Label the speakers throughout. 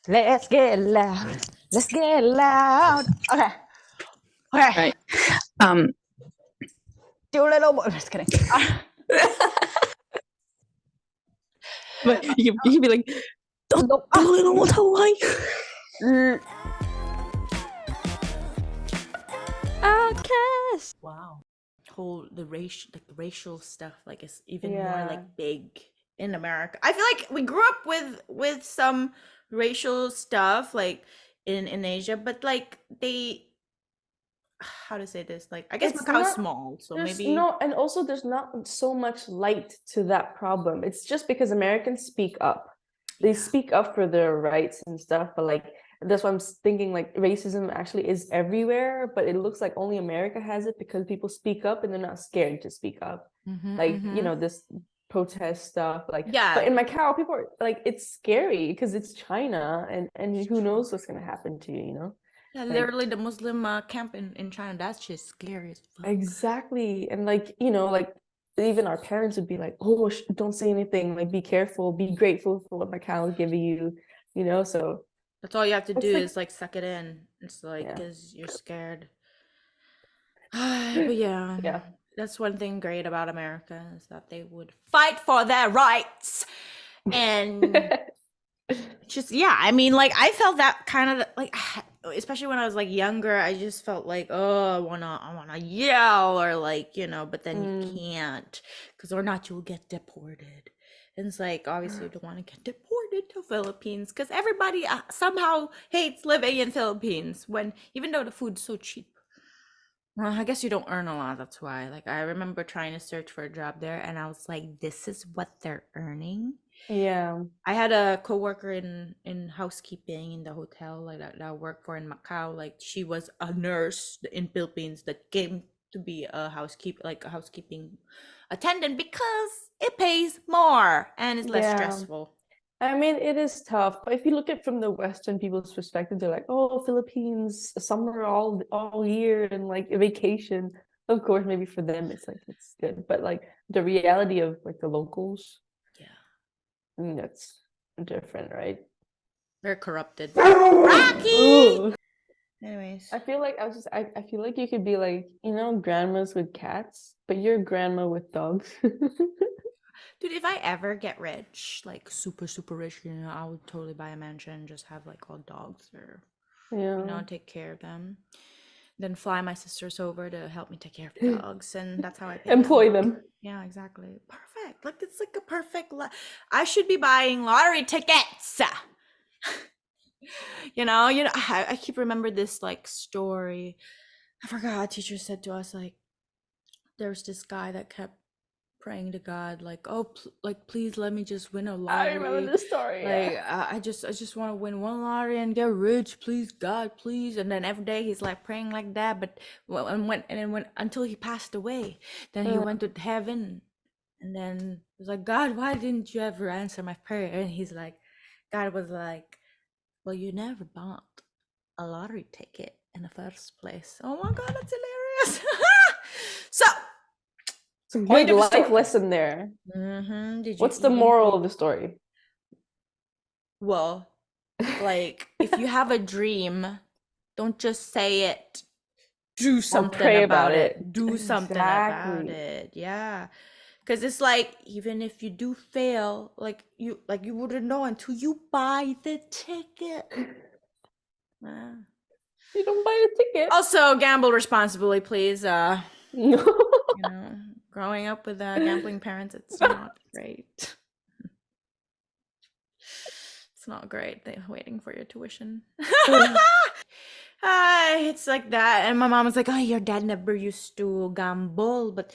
Speaker 1: Let's get loud. Let's get loud. Okay.
Speaker 2: Right.
Speaker 1: Do a little more. Just kidding.
Speaker 2: But you can be like, don't do a little more Hawaii.
Speaker 1: Outcasts.
Speaker 3: Wow. The racial stuff, like, it's even more like big in America. I feel like we grew up with some racial stuff like in Asia, but like how to say this? Like, I guess Macau's small, so maybe
Speaker 4: and also there's not so much light to that problem. It's just because Americans speak up. They speak up for their rights and stuff, but like that's why I'm thinking like racism actually is everywhere, but it looks like only America has it because people speak up and they're not scared to speak up. This protest stuff, like, but in Macau people are like, it's scary because it's China, and who knows what's gonna happen to you.
Speaker 3: Yeah, literally the Muslim camp in China, that's just scary as fuck.
Speaker 4: Exactly. And like, like even our parents would be like, oh, don't say anything, like be careful, be grateful for what Macau is giving you, so
Speaker 3: that's all you have to do is like suck it in. It's like, because you're scared. But yeah, that's one thing great about America, is that they would fight for their rights. And just, I mean, like, I felt that kind of like, especially when I was like younger, I just felt like, oh, I wanna yell, or like, but then you can't, because or not you'll get deported. And it's like, obviously you don't want to get deported to Philippines, because everybody somehow hates living in Philippines, when even though the food's so cheap. Well, I guess you don't earn a lot, that's why. Like, I remember trying to search for a job there, and I was like, this is what they're earning?
Speaker 4: Yeah.
Speaker 3: I had a coworker in housekeeping in the hotel, like, that I worked for in Macau. Like, she was a nurse in Philippines that came to be a housekeeping attendant, because it pays more and it's less stressful.
Speaker 4: I mean, it is tough, but if you look at from the Western people's perspective, they're like, oh, Philippines, summer all year, and like a vacation. Of course, maybe for them it's like, it's good, but like the reality of like the locals, I mean, that's different, right?
Speaker 3: They're corrupted. Rocky! Anyways,
Speaker 4: I feel like I feel like you could be like, grandmas with cats, but you're a grandma with dogs.
Speaker 3: Dude, if I ever get rich, like super, super rich, I would totally buy a mansion and just have like all dogs, or, take care of them. Then fly my sisters over to help me take care of the dogs, and that's how I pay
Speaker 4: employ them.
Speaker 3: Yeah, exactly. Perfect. Like, it's like a perfect I should be buying lottery tickets. I keep remember this like story. I forgot, a teacher said to us, like, there was this guy that kept praying to God, like, oh, please let me just win a lottery.
Speaker 4: I remember this story.
Speaker 3: Like, I just want to win one lottery and get rich, please, God, please. And then every day he's like praying like that, but when until he passed away, then he went to heaven, and then he was like, God, why didn't you ever answer my prayer? And he's like, God was like, well, you never bought a lottery ticket in the first place. Oh my God, that's hilarious. So,
Speaker 4: it's a good life lesson there. What's the moral of the story?
Speaker 3: Well, like, if you have a dream, don't just say it. Do something about it. Do something about it. Yeah. Because it's like, even if you do fail, like you wouldn't know until you buy the ticket.
Speaker 4: You don't buy a ticket.
Speaker 3: Also, gamble responsibly, please. Growing up with gambling parents, it's not great. It's not great. They're waiting for your tuition. It's like that. And my mom was like, oh, your dad never used to gamble, but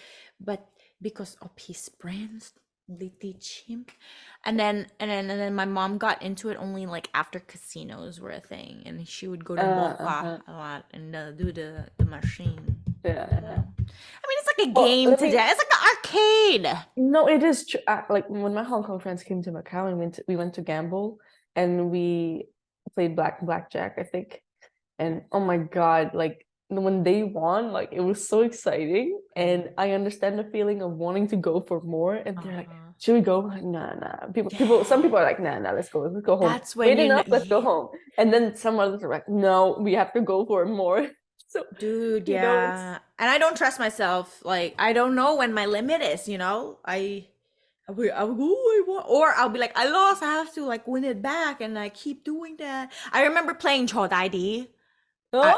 Speaker 3: because of his friends, they teach him. And then my mom got into it only like after casinos were a thing, and she would go to Mocha a lot and do the machine.
Speaker 4: Yeah.
Speaker 3: I mean, it's like a game today. It's like an arcade.
Speaker 4: No, it is true. Like, when my Hong Kong friends came to Macau and we went to gamble, and we played blackjack, I think. And oh my God, like, when they won, like it was so exciting, and I understand the feeling of wanting to go for more. And they're like, "Should we go?" Like, nah. Some people are like, "Nah, let's go home.
Speaker 3: That's when
Speaker 4: Wait
Speaker 3: you
Speaker 4: enough,
Speaker 3: know,
Speaker 4: let's go home." And then some others are like, "No, we have to go for more." So,
Speaker 3: dude,
Speaker 4: you know,
Speaker 3: yeah. And I don't trust myself. Like, I don't know when my limit is, you know? I'll go, or I'll be like, I lost, I have to like win it back, and I keep doing that. I remember playing Chod ID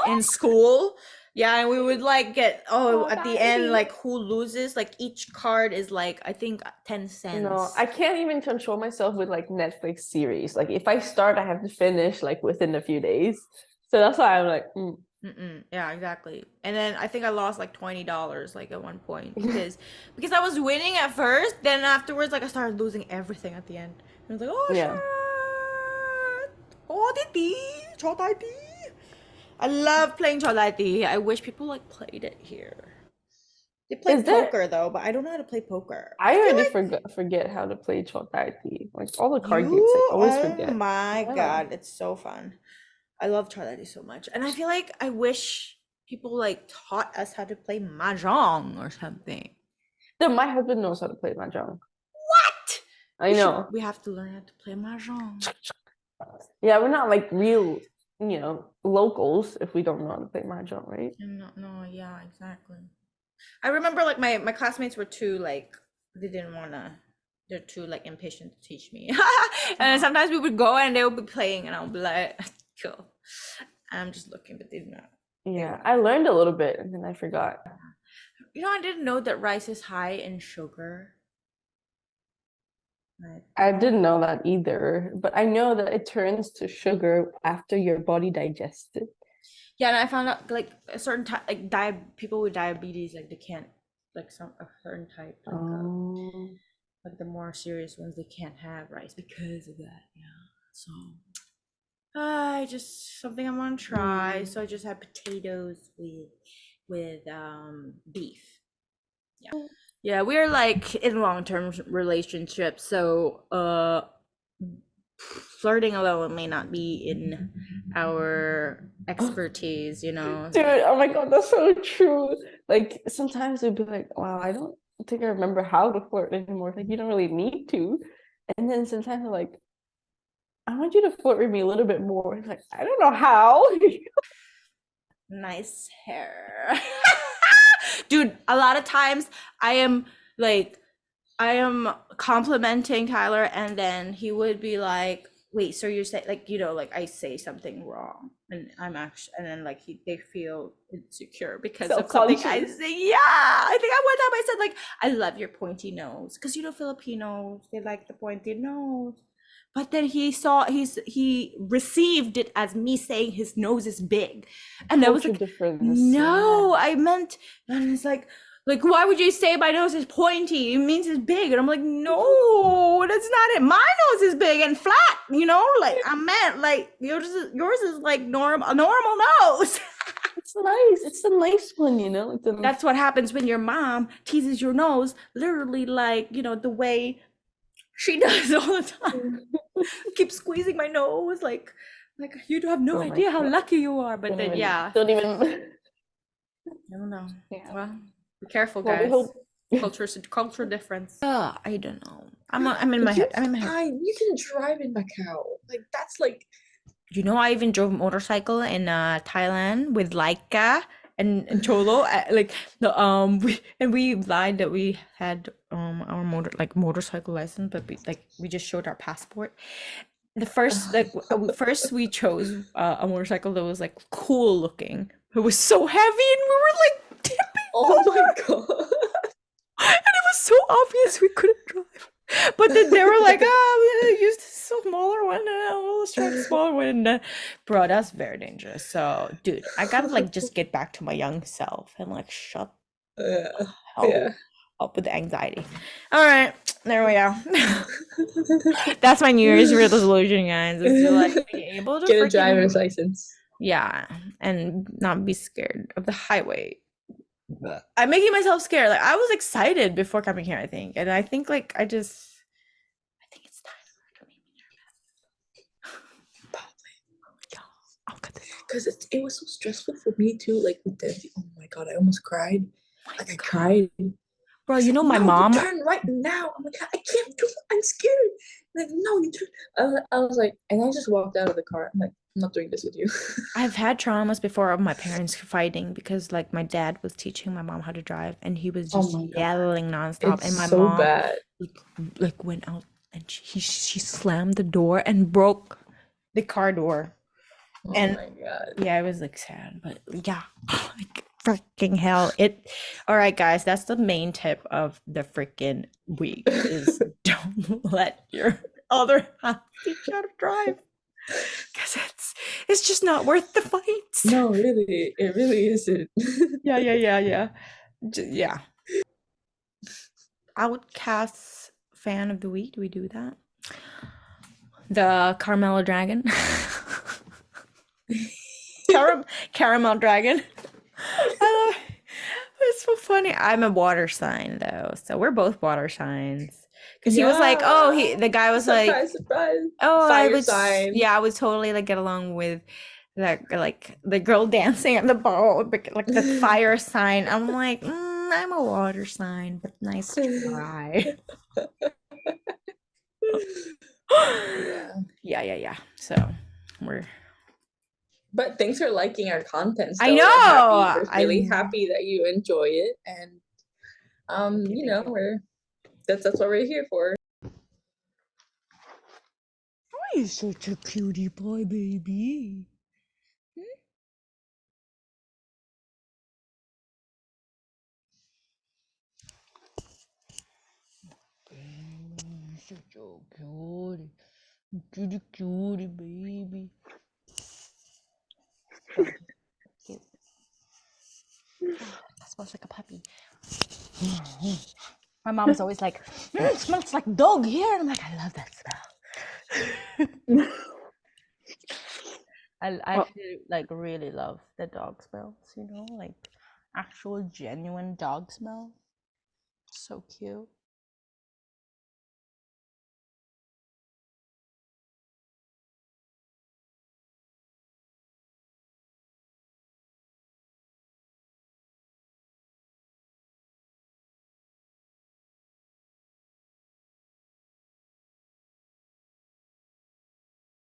Speaker 3: in school. Yeah, and we would like get at the end, like who loses, like each card is like I think 10 cents.
Speaker 4: No, I can't even control myself with like Netflix series. Like if I start, I have to finish like within a few days. So that's why I'm like,
Speaker 3: Yeah, exactly. And then I think I lost like $20 like at one point because I was winning at first, then afterwards like I started losing everything at the end. I was like, oh
Speaker 4: Yeah.
Speaker 3: shit. Oh, Didi, Chod ID. I love playing Chod ID. I wish people like played it here. They play
Speaker 4: Is there-
Speaker 3: poker though, but I don't know how to play poker.
Speaker 4: I
Speaker 3: feel
Speaker 4: already
Speaker 3: like
Speaker 4: forget how to play Chotai. Like all the card games, I always forget.
Speaker 3: Oh my
Speaker 4: Yeah.
Speaker 3: god, it's so fun. I love Charlie so much. And I feel like I wish people like taught us how to play mahjong or something.
Speaker 4: No, my husband knows how to play mahjong.
Speaker 3: What?
Speaker 4: I know.
Speaker 3: We have to learn how to play mahjong.
Speaker 4: Yeah, we're not like real, locals if we don't know how to play mahjong, right?
Speaker 3: No, yeah, exactly. I remember like my classmates were too like they're too like impatient to teach me. And sometimes we would go and they would be playing and I'll be like, cool. I'm just looking, but they did not.
Speaker 4: Yeah, I learned a little bit and then I forgot.
Speaker 3: You know, I didn't know that rice is high in sugar.
Speaker 4: I didn't know that either, but I know that it turns to sugar after your body digests it.
Speaker 3: Yeah, and I found out like a certain type, like people with diabetes, like they can't, like a certain type, like the more serious ones, they can't have rice because of that. Yeah, so I just something I want to try. So I just had potatoes with beef. Yeah, we're like in long-term relationships, so flirting alone may not be in our expertise, you know.
Speaker 4: Dude, oh my god, that's so true. Like sometimes we'd be like, wow, I don't think I remember how to flirt anymore. Like you don't really need to. And then sometimes I'm like, I want you to flirt with me a little bit more. It's like, I don't know how.
Speaker 3: Nice hair. Dude, a lot of times I am complimenting Tyler and then he would be like, wait, so you're saying like, like I say something wrong and and then like they feel insecure because of something I say. Yeah, I think one time I said like, I love your pointy nose because Filipinos, they like the pointy nose. But then he received it as me saying his nose is big, and I was like, no, I meant, and it's like why would you say my nose is pointy? It means it's big, and I'm like, no, that's not it. My nose is big and flat, like I meant like yours is like a normal nose.
Speaker 4: It's nice. It's a nice one,
Speaker 3: That's what happens when your mom teases your nose, literally like the way she does all the time. Keep squeezing my nose like you have no idea how lucky you are. But then
Speaker 4: don't even
Speaker 3: I don't know. Yeah. Well, be careful, guys. Culture difference. I don't know. I'm in my head. I'm in my head.
Speaker 2: You can drive in Macau. Like that's like.
Speaker 3: I even drove a motorcycle in Thailand with Laika and Cholo. We lied that we had our motorcycle license, but we just showed our passport. The first we chose a motorcycle that was like cool looking. It was so heavy and we were like tipping.
Speaker 2: Oh my god.
Speaker 3: And it was so obvious we couldn't drive. But then they were like, we're gonna use this smaller one. Let's try the smaller one. Bro, that's very dangerous. So, dude, I gotta just get back to my young self and shut up with the anxiety. All right, there we go. That's my New Year's resolution, guys. Is to be able to
Speaker 2: get a driver's license.
Speaker 3: Yeah, and not be scared of the highway. I'm making myself scared. I was excited before coming here, I think. And I think I think it's time to make me nervous. Probably. Yeah, I'll cut this off.
Speaker 2: because it was so stressful for me too. Like with Desi, oh my god, I almost cried. Like I cried.
Speaker 3: Bro,
Speaker 2: She's
Speaker 3: you know
Speaker 2: like,
Speaker 3: my
Speaker 2: "No,
Speaker 3: mom.
Speaker 2: you turn right now." I'm like, I can't do it. I'm scared. Like, no, you turn. I was like, and I just walked out of the car. I'm like, I'm not doing this with you.
Speaker 3: I've had traumas before of my parents fighting because like my dad was teaching my mom how to drive and he was
Speaker 2: Oh
Speaker 3: just
Speaker 2: my God.
Speaker 3: yelling nonstop
Speaker 2: It's
Speaker 3: and my
Speaker 2: so
Speaker 3: mom
Speaker 2: bad.
Speaker 3: like went out and she slammed the door and broke the car door.
Speaker 2: Oh
Speaker 3: And
Speaker 2: my god.
Speaker 3: yeah, it was like sad, but yeah, like freaking hell. All right, guys, that's the main tip of the freaking week is don't let your other half teach you how to drive. Because it's just not worth the fights.
Speaker 2: No, really, it really isn't.
Speaker 3: Yeah. Yeah. Outcasts fan of the week. Do we do that? The Carmelo Dragon. Caramel Dragon. I love it's so funny. I'm a water sign though, so we're both water signs. Because he was like, oh, the guy was like,
Speaker 2: surprise.
Speaker 3: oh,
Speaker 2: Fire sign.
Speaker 3: yeah, I would totally like get along with like the girl dancing at the ball, like the fire sign. I'm like, I'm a water sign, but nice try. Yeah. So we're.
Speaker 2: But thanks for liking our content.
Speaker 3: I
Speaker 2: We're
Speaker 3: know.
Speaker 2: We're really happy that you enjoy it, and you know, that's what we're here for.
Speaker 3: Why are you such a cutie boy, baby? Such a cutie baby. Cute. That smells like a puppy. My mom's always like, it smells like dog here. And I'm like, I love that smell. I actually like really love the dog smells, you know, like actual genuine dog smell. So cute.